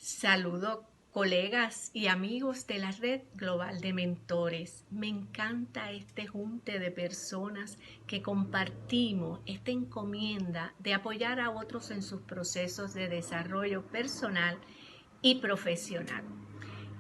Saludo colegas y amigos de la Red Global de Mentores. Me encanta este junte de personas que compartimos esta encomienda de apoyar a otros en sus procesos de desarrollo personal y profesional.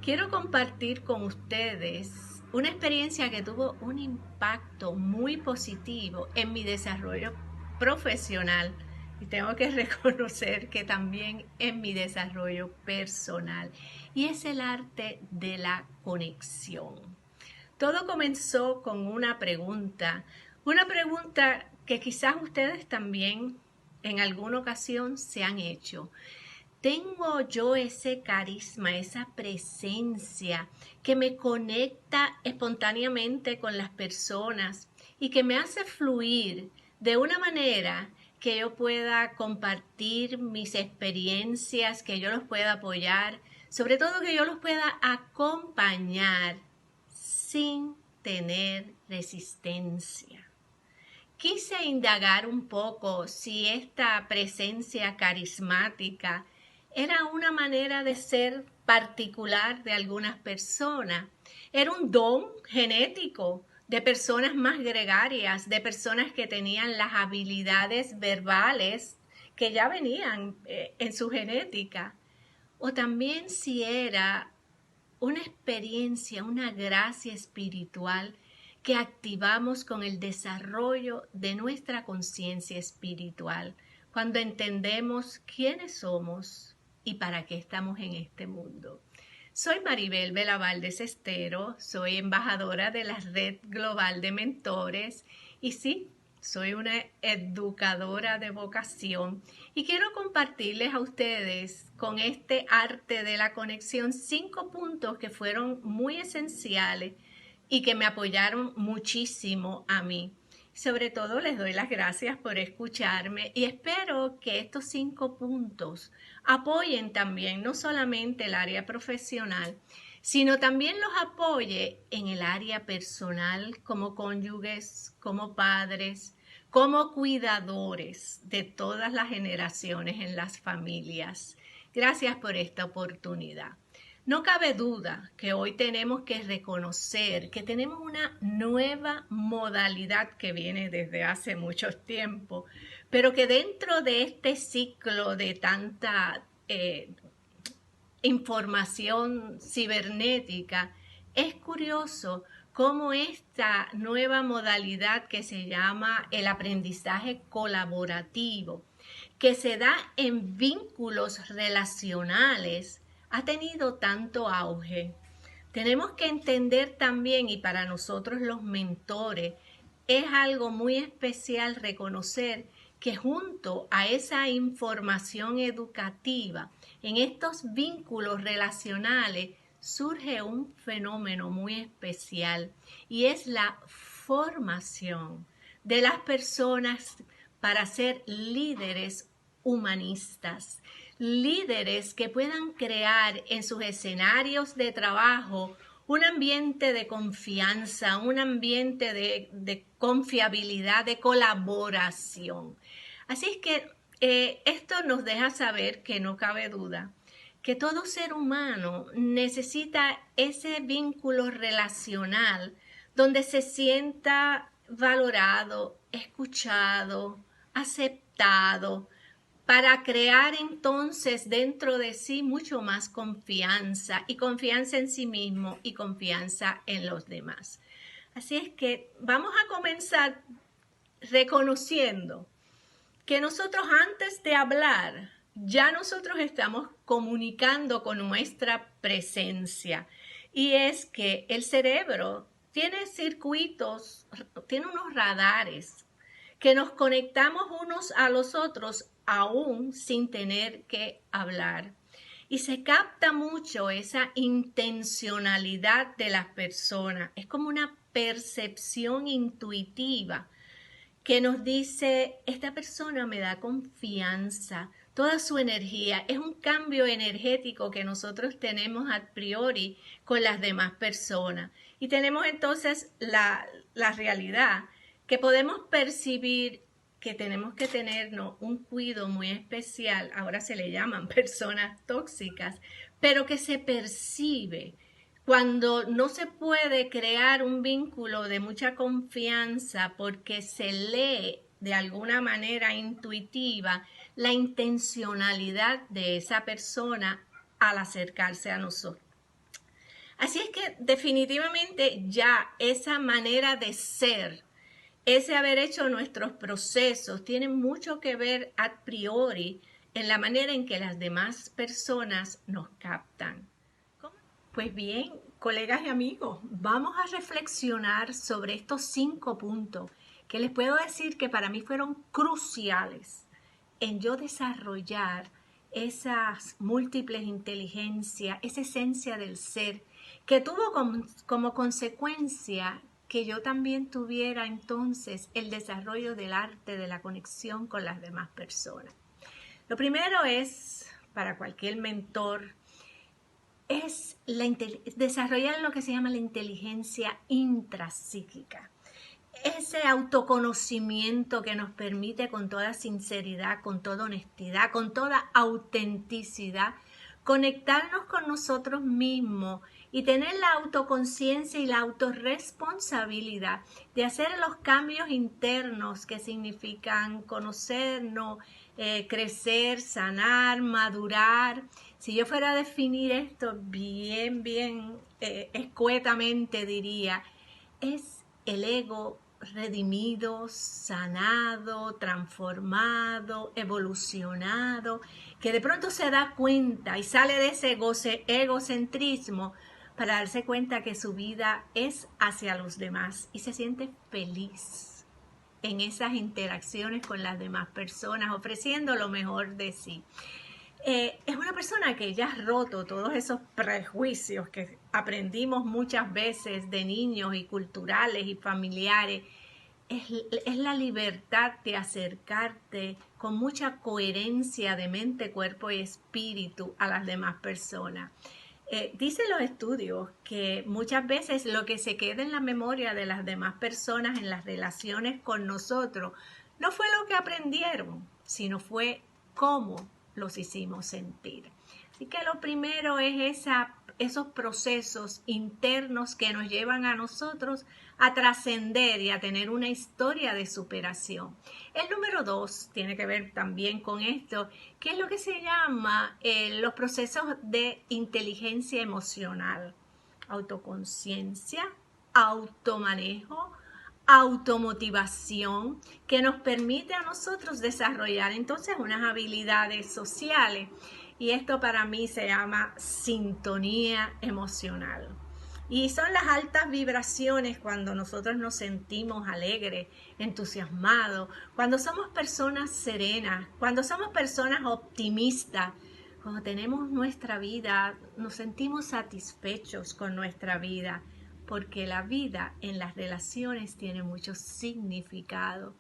Quiero compartir con ustedes una experiencia que tuvo un impacto muy positivo en mi desarrollo profesional y tengo que reconocer que también en mi desarrollo personal, y es el arte de la conexión. Todo comenzó con una pregunta que quizás ustedes también en alguna ocasión se han hecho. ¿Tengo yo ese carisma, esa presencia que me conecta espontáneamente con las personas y que me hace fluir de una manera que yo pueda compartir mis experiencias, que yo los pueda apoyar, sobre todo que yo los pueda acompañar sin tener resistencia? Quise indagar un poco si esta presencia carismática era una manera de ser particular de algunas personas. Era un don genético de personas más gregarias, de personas que tenían las habilidades verbales que ya venían en su genética. O también si era una experiencia, una gracia espiritual que activamos con el desarrollo de nuestra conciencia espiritual, cuando entendemos quiénes somos y para qué estamos en este mundo. Soy Maribel Vela Valdez Estero, soy embajadora de la Red Global de Mentores y sí, soy una educadora de vocación y quiero compartirles a ustedes con este arte de la conexión 5 puntos que fueron muy esenciales y que me apoyaron muchísimo a mí. Sobre todo les doy las gracias por escucharme y espero que estos 5 puntos apoyen también no solamente el área profesional, sino también los apoye en el área personal como cónyuges, como padres, como cuidadores de todas las generaciones en las familias. Gracias por esta oportunidad. No cabe duda que hoy tenemos que reconocer que tenemos una nueva modalidad que viene desde hace mucho tiempo, pero que dentro de este ciclo de tanta información cibernética, es curioso cómo esta nueva modalidad que se llama el aprendizaje colaborativo, que se da en vínculos relacionales, ha tenido tanto auge. Tenemos que entender también, y para nosotros los mentores, es algo muy especial reconocer que junto a esa información educativa, en estos vínculos relacionales, surge un fenómeno muy especial y es la formación de las personas para ser líderes humanistas, líderes que puedan crear en sus escenarios de trabajo un ambiente de confianza, un ambiente de confiabilidad, de colaboración. Así es que esto nos deja saber que no cabe duda que todo ser humano necesita ese vínculo relacional donde se sienta valorado, escuchado, aceptado, para crear entonces dentro de sí mucho más confianza y confianza en sí mismo y confianza en los demás. Así es que vamos a comenzar reconociendo que nosotros antes de hablar, ya nosotros estamos comunicando con nuestra presencia. Y es que el cerebro tiene circuitos, tiene unos radares que nos conectamos unos a los otros aún sin tener que hablar. Y se capta mucho esa intencionalidad de las personas. Es como una percepción intuitiva que nos dice, esta persona me da confianza, toda su energía. Es un cambio energético que nosotros tenemos a priori con las demás personas. Y tenemos entonces la realidad que podemos percibir que tenemos que tenernos un cuidado muy especial, ahora se le llaman personas tóxicas, pero que se percibe cuando no se puede crear un vínculo de mucha confianza porque se lee de alguna manera intuitiva la intencionalidad de esa persona al acercarse a nosotros. Así es que definitivamente ya esa manera de ser, ese haber hecho nuestros procesos, tiene mucho que ver a priori en la manera en que las demás personas nos captan. Pues bien, colegas y amigos, vamos a reflexionar sobre estos 5 puntos que les puedo decir que para mí fueron cruciales en yo desarrollar esas múltiples inteligencias, esa esencia del ser, que tuvo como consecuencia que yo también tuviera entonces el desarrollo del arte de la conexión con las demás personas. Lo primero es, para cualquier mentor, es desarrollar lo que se llama la inteligencia intrapsíquica. Ese autoconocimiento que nos permite con toda sinceridad, con toda honestidad, con toda autenticidad, conectarnos con nosotros mismos y tener la autoconciencia y la autorresponsabilidad de hacer los cambios internos que significan conocernos, crecer, sanar, madurar. Si yo fuera a definir esto bien escuetamente, diría, es el ego redimido, sanado, transformado, evolucionado, que de pronto se da cuenta y sale de ese egocentrismo para darse cuenta que su vida es hacia los demás y se siente feliz en esas interacciones con las demás personas, ofreciendo lo mejor de sí. Es una persona que ya ha roto todos esos prejuicios que aprendimos muchas veces de niños y culturales y familiares. Es la libertad de acercarte con mucha coherencia de mente, cuerpo y espíritu a las demás personas. Dicen los estudios que muchas veces lo que se queda en la memoria de las demás personas en las relaciones con nosotros no fue lo que aprendieron, sino fue cómo los hicimos sentir. Así que lo primero es esos procesos internos que nos llevan a nosotros a trascender y a tener una historia de superación. El número 2 tiene que ver también con esto, que es lo que se llama los procesos de inteligencia emocional, autoconciencia, automanejo, automotivación, que nos permite a nosotros desarrollar entonces unas habilidades sociales, y esto para mí se llama sintonía emocional. Y son las altas vibraciones cuando nosotros nos sentimos alegres, entusiasmados, cuando somos personas serenas, cuando somos personas optimistas, cuando tenemos nuestra vida, nos sentimos satisfechos con nuestra vida, porque la vida en las relaciones tiene mucho significado.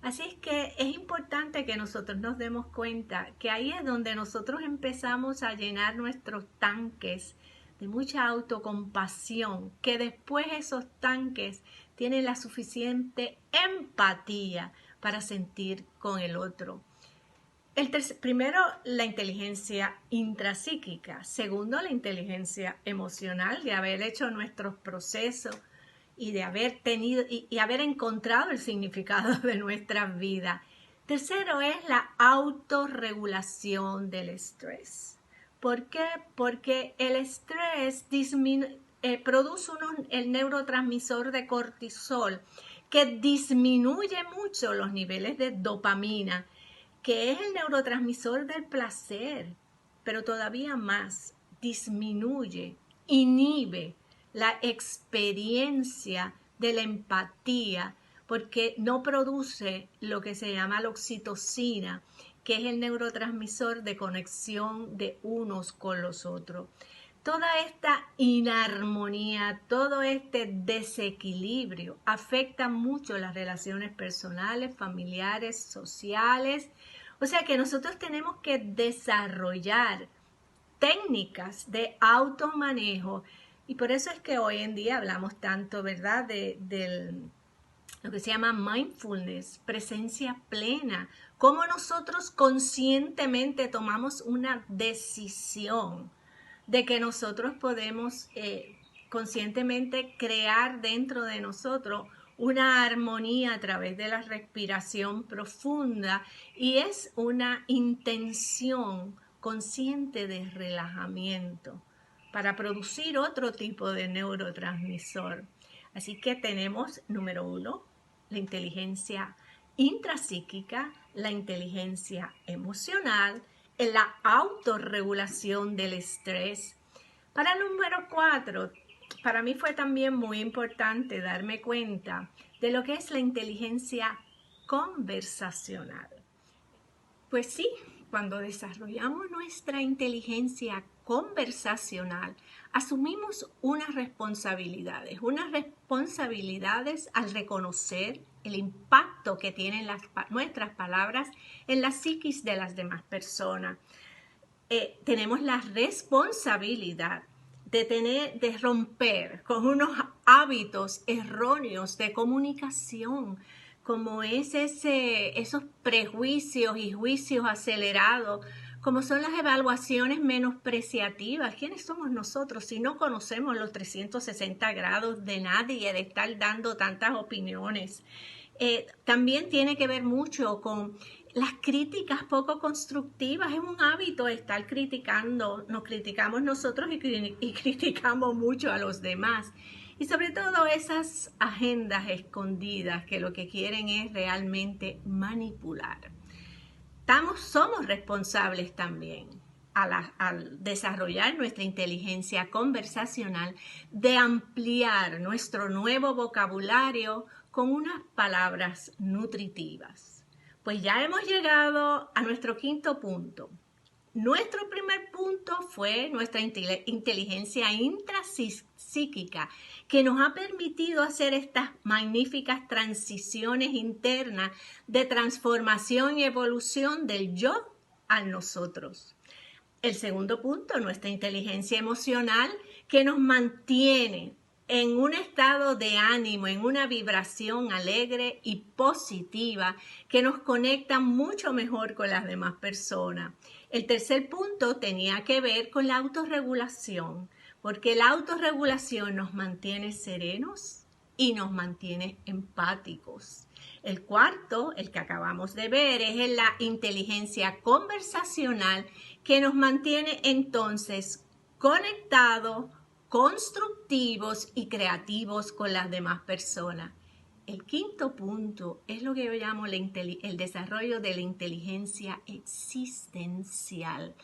Así es que es importante que nosotros nos demos cuenta que ahí es donde nosotros empezamos a llenar nuestros tanques de mucha autocompasión, que después esos tanques tienen la suficiente empatía para sentir con el otro. Primero, la inteligencia intrapsíquica. Segundo, la inteligencia emocional, de haber hecho nuestros procesos y de haber tenido y haber encontrado el significado de nuestras vidas. Tercero es la autorregulación del estrés. ¿Por qué? Porque el estrés produce el neurotransmisor de cortisol, que disminuye mucho los niveles de dopamina, que es el neurotransmisor del placer, pero todavía más, disminuye, inhibe la experiencia de la empatía, porque no produce lo que se llama la oxitocina, que es el neurotransmisor de conexión de unos con los otros. Toda esta inarmonía, todo este desequilibrio afecta mucho las relaciones personales, familiares, sociales. O sea que nosotros tenemos que desarrollar técnicas de automanejo, y por eso es que hoy en día hablamos tanto, ¿verdad?, del lo que se llama mindfulness, presencia plena, cómo nosotros conscientemente tomamos una decisión de que nosotros podemos conscientemente crear dentro de nosotros una armonía a través de la respiración profunda, y es una intención consciente de relajamiento para producir otro tipo de neurotransmisor. Así que tenemos, número 1, la inteligencia intrapsíquica, la inteligencia emocional, la autorregulación del estrés. Para número 4, para mí fue también muy importante darme cuenta de lo que es la inteligencia conversacional. Pues sí, cuando desarrollamos nuestra inteligencia conversacional, asumimos unas responsabilidades al reconocer el impacto que tienen nuestras palabras en la psiquis de las demás personas. Tenemos la responsabilidad de romper con unos hábitos erróneos de comunicación, como es esos prejuicios y juicios acelerados, como son las evaluaciones menospreciativas. ¿Quiénes somos nosotros si no conocemos los 360 grados de nadie, de estar dando tantas opiniones? También tiene que ver mucho con las críticas poco constructivas. Es un hábito estar criticando, nos criticamos nosotros y criticamos mucho a los demás. Y sobre todo esas agendas escondidas que lo que quieren es realmente manipular. Somos responsables también al desarrollar nuestra inteligencia conversacional de ampliar nuestro nuevo vocabulario con unas palabras nutritivas. Pues ya hemos llegado a nuestro 5º punto. Nuestro primer punto fue nuestra inteligencia intrapsíquica, que nos ha permitido hacer estas magníficas transiciones internas de transformación y evolución del yo al nosotros. El segundo punto, nuestra inteligencia emocional, que nos mantiene en un estado de ánimo, en una vibración alegre y positiva, que nos conecta mucho mejor con las demás personas. El tercer punto tenía que ver con la autorregulación, porque la autorregulación nos mantiene serenos y nos mantiene empáticos. El cuarto, el que acabamos de ver, es la inteligencia conversacional, que nos mantiene entonces conectados, constructivos y creativos con las demás personas. El 5º punto es lo que yo llamo el desarrollo de la inteligencia existencial.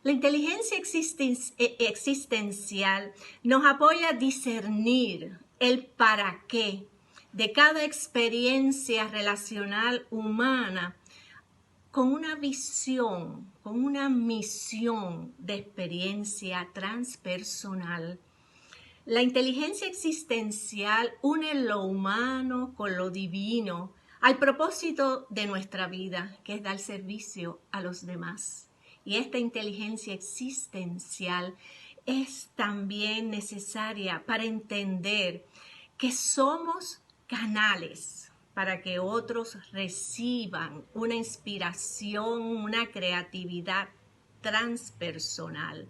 La inteligencia existencial nos apoya a discernir el para qué de cada experiencia relacional humana con una visión, con una misión de experiencia transpersonal. La inteligencia existencial une lo humano con lo divino al propósito de nuestra vida, que es dar servicio a los demás. Y esta inteligencia existencial es también necesaria para entender que somos canales para que otros reciban una inspiración, una creatividad transpersonal.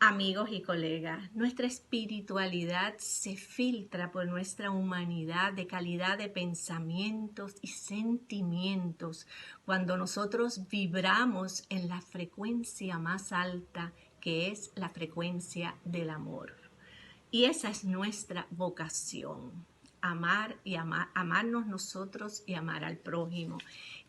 Amigos y colegas, nuestra espiritualidad se filtra por nuestra humanidad de calidad de pensamientos y sentimientos cuando nosotros vibramos en la frecuencia más alta, que es la frecuencia del amor. Y esa es nuestra vocación, amar y amarnos nosotros y amar al prójimo.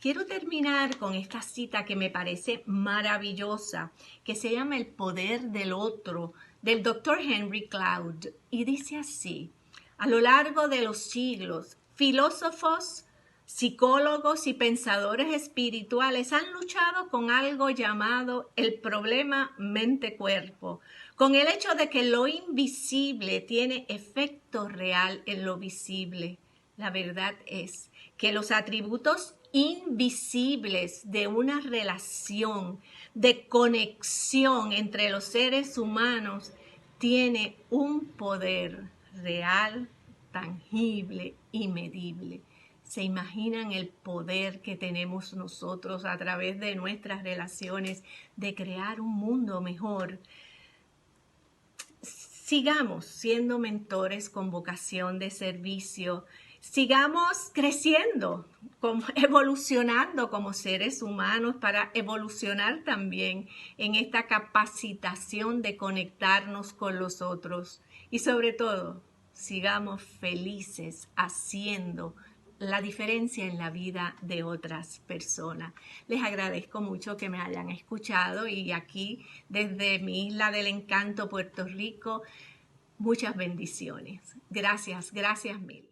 Quiero terminar con esta cita que me parece maravillosa, que se llama El poder del otro, del Dr. Henry Cloud, y dice así: a lo largo de los siglos, filósofos, psicólogos y pensadores espirituales han luchado con algo llamado el problema mente-cuerpo, con el hecho de que lo invisible tiene efecto real en lo visible. La verdad es que los atributos invisibles de una relación, de conexión entre los seres humanos, tiene un poder real tangible y medible. ¿Se imaginan el poder que tenemos nosotros a través de nuestras relaciones de crear un mundo mejor? Sigamos siendo mentores con vocación de servicio. Sigamos creciendo, evolucionando como seres humanos para evolucionar también en esta capacitación de conectarnos con los otros. Y sobre todo, sigamos felices haciendo la diferencia en la vida de otras personas. Les agradezco mucho que me hayan escuchado y aquí desde mi isla del encanto, Puerto Rico, muchas bendiciones. Gracias, gracias mil.